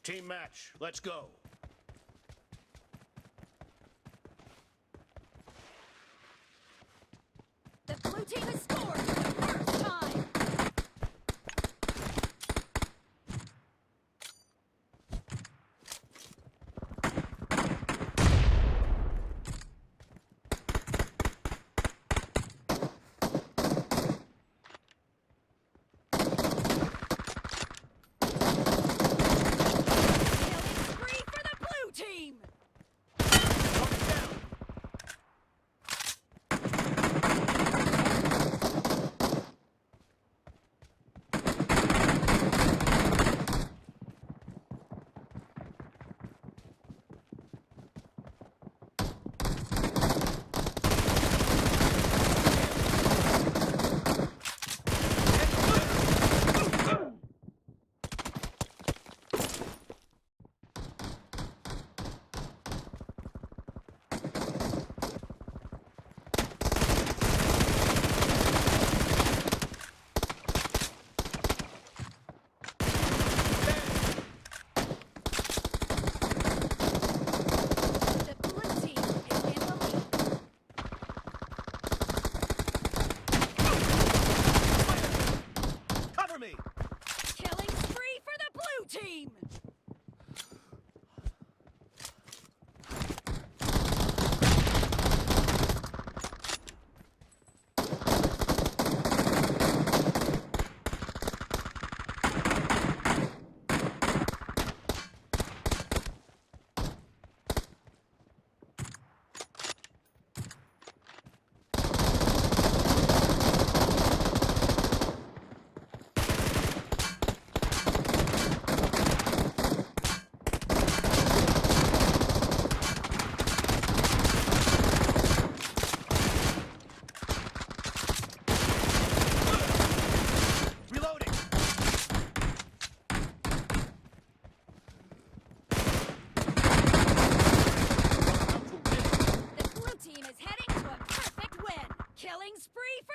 Team match, let's go. The blue team has scored for the first time! Killing spree for the blue team! The blue team is in the lead. Cover me! Killing spree for the blue team! Reloading! The blue team is heading to a perfect win! Killing spree for